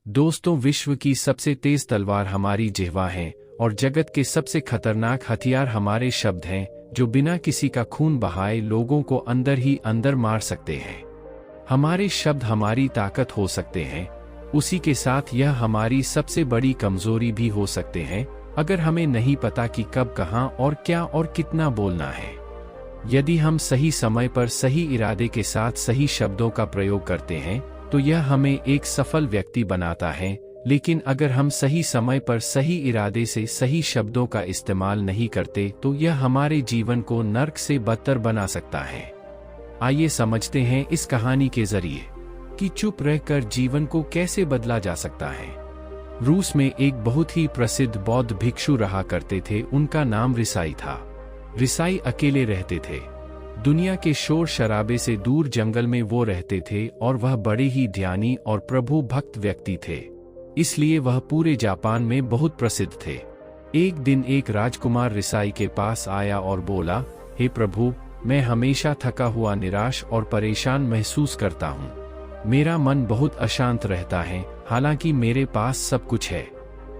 दोस्तों, विश्व की सबसे तेज तलवार हमारी जिह्वा है और जगत के सबसे खतरनाक हथियार हमारे शब्द हैं, जो बिना किसी का खून बहाए लोगों को अंदर ही अंदर मार सकते हैं। हमारे शब्द हमारी ताकत हो सकते हैं, उसी के साथ यह हमारी सबसे बड़ी कमजोरी भी हो सकते हैं, अगर हमें नहीं पता कि कब, कहां और क्या और कितना बोलना है। यदि हम सही समय पर सही इरादे के साथ सही शब्दों का प्रयोग करते हैं तो यह हमें एक सफल व्यक्ति बनाता है, लेकिन अगर हम सही समय पर सही इरादे से सही शब्दों का इस्तेमाल नहीं करते तो यह हमारे जीवन को नर्क से बदतर बना सकता है। आइए समझते हैं इस कहानी के जरिए कि चुप रहकर जीवन को कैसे बदला जा सकता है। रूस में एक बहुत ही प्रसिद्ध बौद्ध भिक्षु रहा करते थे। उनका नाम रिसाई था। रिसाई अकेले रहते थे। दुनिया के शोर शराबे से दूर जंगल में वो रहते थे और वह बड़े ही ध्यानी और प्रभु भक्त व्यक्ति थे, इसलिए वह पूरे जापान में बहुत प्रसिद्ध थे। एक दिन एक राजकुमार रिसाई के पास आया और बोला, हे प्रभु, मैं हमेशा थका हुआ, निराश और परेशान महसूस करता हूँ। मेरा मन बहुत अशांत रहता है, हालांकि मेरे पास सब कुछ है,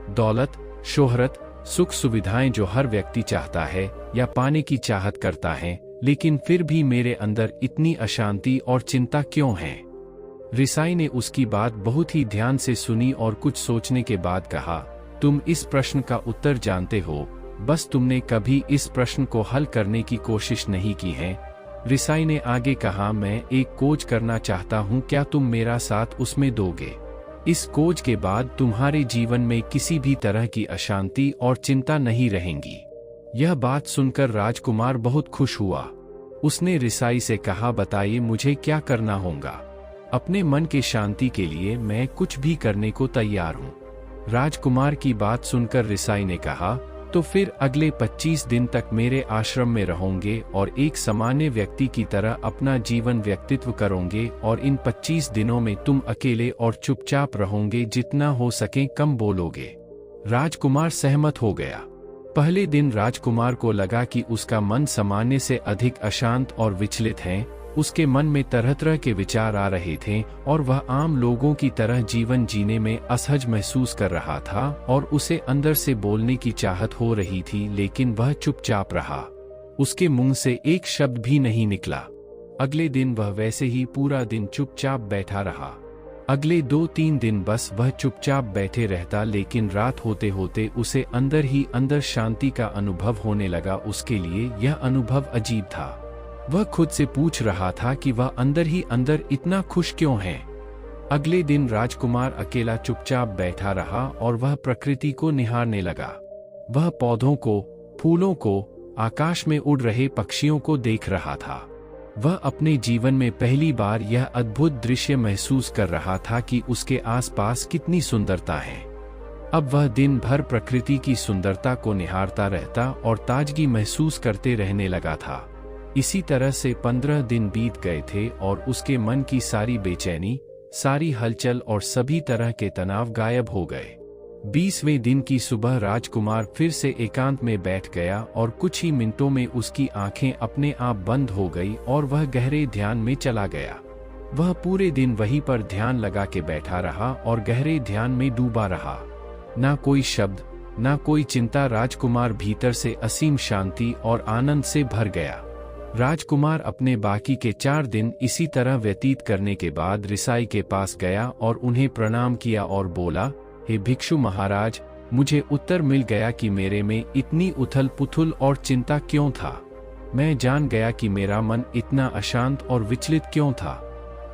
दौलत, शोहरत, सुख सुविधाएं जो हर व्यक्ति चाहता है या पाने की चाहत करता है, लेकिन फिर भी मेरे अंदर इतनी अशांति और चिंता क्यों है? रिसाई ने उसकी बात बहुत ही ध्यान से सुनी और कुछ सोचने के बाद कहा, तुम इस प्रश्न का उत्तर जानते हो, बस तुमने कभी इस प्रश्न को हल करने की कोशिश नहीं की है। रिसाई ने आगे कहा, मैं एक खोज करना चाहता हूँ, क्या तुम मेरा साथ उसमें दोगे? इस खोज के बाद तुम्हारे जीवन में किसी भी तरह की अशांति और चिंता नहीं रहेंगी। यह बात सुनकर राजकुमार बहुत खुश हुआ। उसने रिसाई से कहा, बताइए मुझे क्या करना होगा? अपने मन के शांति के लिए मैं कुछ भी करने को तैयार हूँ। राजकुमार की बात सुनकर रिसाई ने कहा, तो फिर अगले 25 दिन तक मेरे आश्रम में रहोगे और एक सामान्य व्यक्ति की तरह अपना जीवन व्यक्तित्व करोगे, और इन 25 दिनों में तुम अकेले और चुपचाप रहोगे, जितना हो सके कम बोलोगे। राजकुमार सहमत हो गया। पहले दिन राजकुमार को लगा कि उसका मन सामान्य से अधिक अशांत और विचलित है। उसके मन में तरह तरह के विचार आ रहे थे और वह आम लोगों की तरह जीवन जीने में असहज महसूस कर रहा था और उसे अंदर से बोलने की चाहत हो रही थी, लेकिन वह चुपचाप रहा। उसके मुंह से एक शब्द भी नहीं निकला। अगले दिन वह वैसे ही पूरा दिन चुपचाप बैठा रहा। अगले 2-3 दिन बस वह चुपचाप बैठे रहता, लेकिन रात होते होते उसे अंदर ही अंदर शांति का अनुभव होने लगा। उसके लिए यह अनुभव अजीब था। वह खुद से पूछ रहा था कि वह अंदर ही अंदर इतना खुश क्यों है। अगले दिन राजकुमार अकेला चुपचाप बैठा रहा और वह प्रकृति को निहारने लगा। वह पौधों को, फूलों को, आकाश में उड़ रहे पक्षियों को देख रहा था। वह अपने जीवन में पहली बार यह अद्भुत दृश्य महसूस कर रहा था कि उसके आसपास कितनी सुंदरता है। अब वह दिन भर प्रकृति की सुंदरता को निहारता रहता और ताजगी महसूस करते रहने लगा था। इसी तरह से 15 दिन बीत गए थे और उसके मन की सारी बेचैनी, सारी हलचल और सभी तरह के तनाव गायब हो गए। 20वें दिन की सुबह राजकुमार फिर से एकांत में बैठ गया और कुछ ही मिनटों में उसकी आंखें अपने आप बंद हो गई और वह गहरे ध्यान में चला गया। वह पूरे दिन वहीं पर ध्यान लगा के बैठा रहा और गहरे ध्यान में डूबा रहा। ना कोई शब्द, ना कोई चिंता। राजकुमार भीतर से असीम शांति और आनंद से भर गया। राजकुमार अपने बाकी के 4 दिन इसी तरह व्यतीत करने के बाद रिसाई के पास गया और उन्हें प्रणाम किया और बोला, हे भिक्षु महाराज, मुझे उत्तर मिल गया कि मेरे में इतनी उथल पुथल और चिंता क्यों था। मैं जान गया कि मेरा मन इतना अशांत और विचलित क्यों था।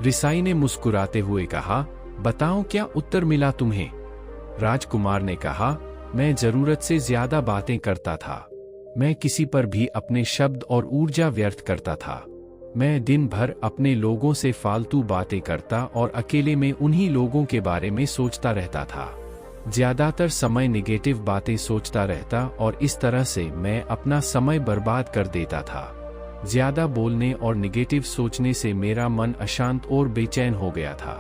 रिसाई ने मुस्कुराते हुए कहा, बताओ क्या उत्तर मिला तुम्हें? राजकुमार ने कहा, मैं जरूरत से ज्यादा बातें करता था। मैं किसी पर भी अपने शब्द और ऊर्जा व्यर्थ करता था। मैं दिन भर अपने लोगों से फालतू बातें करता और अकेले में उन्हीं लोगों के बारे में सोचता रहता था। ज्यादातर समय निगेटिव बातें सोचता रहता और इस तरह से मैं अपना समय बर्बाद कर देता था। ज्यादा बोलने और निगेटिव सोचने से मेरा मन अशांत और बेचैन हो गया था।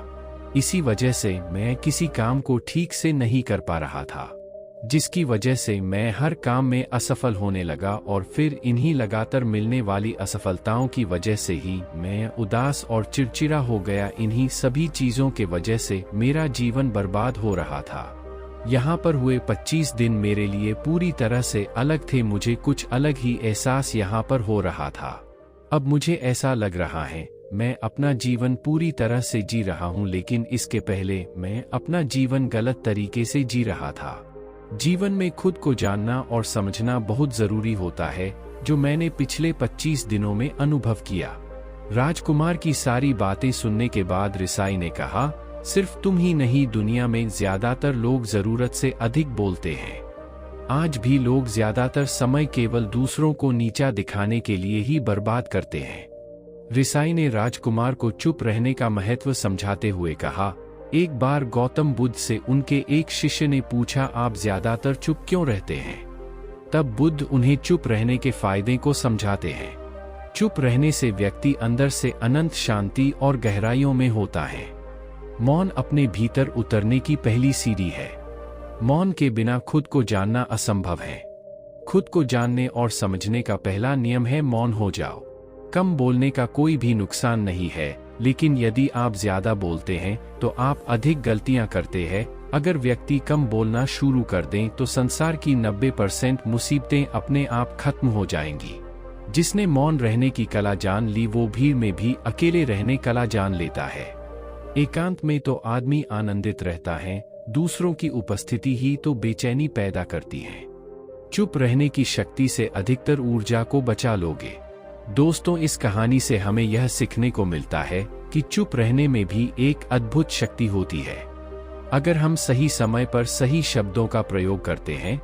इसी वजह से मैं किसी काम को ठीक से नहीं कर पा रहा था। जिसकी वजह से मैं हर काम में असफल होने लगा और फिर इन्हीं लगातार मिलने वाली असफलताओं की वजह से ही मैं उदास और चिड़चिड़ा हो गया। इन्हीं सभी चीज़ों के वजह से मेरा जीवन बर्बाद हो रहा था। यहाँ पर हुए 25 दिन मेरे लिए पूरी तरह से अलग थे। मुझे कुछ अलग ही एहसास यहाँ पर हो रहा था। अब मुझे ऐसा लग रहा है मैं अपना जीवन पूरी तरह से जी रहा हूँ, लेकिन इसके पहले मैं अपना जीवन गलत तरीके से जी रहा था। जीवन में खुद को जानना और समझना बहुत जरूरी होता है, जो मैंने पिछले 25 दिनों में अनुभव किया। राजकुमार की सारी बातें सुनने के बाद रिसाई ने कहा, सिर्फ तुम ही नहीं, दुनिया में ज्यादातर लोग जरूरत से अधिक बोलते हैं। आज भी लोग ज्यादातर समय केवल दूसरों को नीचा दिखाने के लिए ही बर्बाद करते हैं। रिसाई ने राजकुमार को चुप रहने का महत्व समझाते हुए कहा, एक बार गौतम बुद्ध से उनके एक शिष्य ने पूछा, आप ज्यादातर चुप क्यों रहते हैं? तब बुद्ध उन्हें चुप रहने के फायदे को समझाते हैं। चुप रहने से व्यक्ति अंदर से अनंत शांति और गहराइयों में होता है। मौन अपने भीतर उतरने की पहली सीढ़ी है। मौन के बिना खुद को जानना असंभव है। खुद को जानने और समझने का पहला नियम है मौन हो जाओ। कम बोलने का कोई भी नुकसान नहीं है, लेकिन यदि आप ज्यादा बोलते हैं तो आप अधिक गलतियां करते हैं। अगर व्यक्ति कम बोलना शुरू कर दें तो संसार की 90% मुसीबतें अपने आप खत्म हो जाएंगी। जिसने मौन रहने की कला जान ली, वो भीड़ में भी अकेले रहने कला जान लेता है। एकांत में तो आदमी आनंदित रहता है, दूसरों की उपस्थिति ही तो बेचैनी पैदा करती है। चुप रहने की शक्ति से अधिकतर ऊर्जा को बचा लोगे। दोस्तों, इस कहानी से हमें यह सीखने को मिलता है कि चुप रहने में भी एक अद्भुत शक्ति होती है। अगर हम सही समय पर सही शब्दों का प्रयोग करते हैं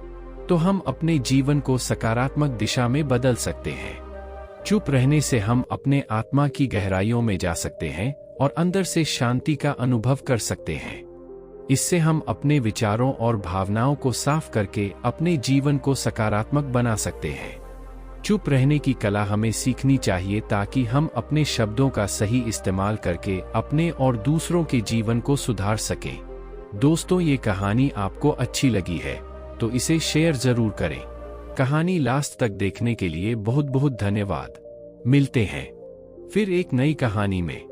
तो हम अपने जीवन को सकारात्मक दिशा में बदल सकते हैं। चुप रहने से हम अपने आत्मा की गहराइयों में जा सकते हैं और अंदर से शांति का अनुभव कर सकते हैं। इससे हम अपने विचारों और भावनाओं को साफ करके अपने जीवन को सकारात्मक बना सकते हैं। चुप रहने की कला हमें सीखनी चाहिए ताकि हम अपने शब्दों का सही इस्तेमाल करके अपने और दूसरों के जीवन को सुधार सकें। दोस्तों, ये कहानी आपको अच्छी लगी है तो इसे शेयर जरूर करें। कहानी लास्ट तक देखने के लिए बहुत बहुत धन्यवाद। मिलते हैं फिर एक नई कहानी में।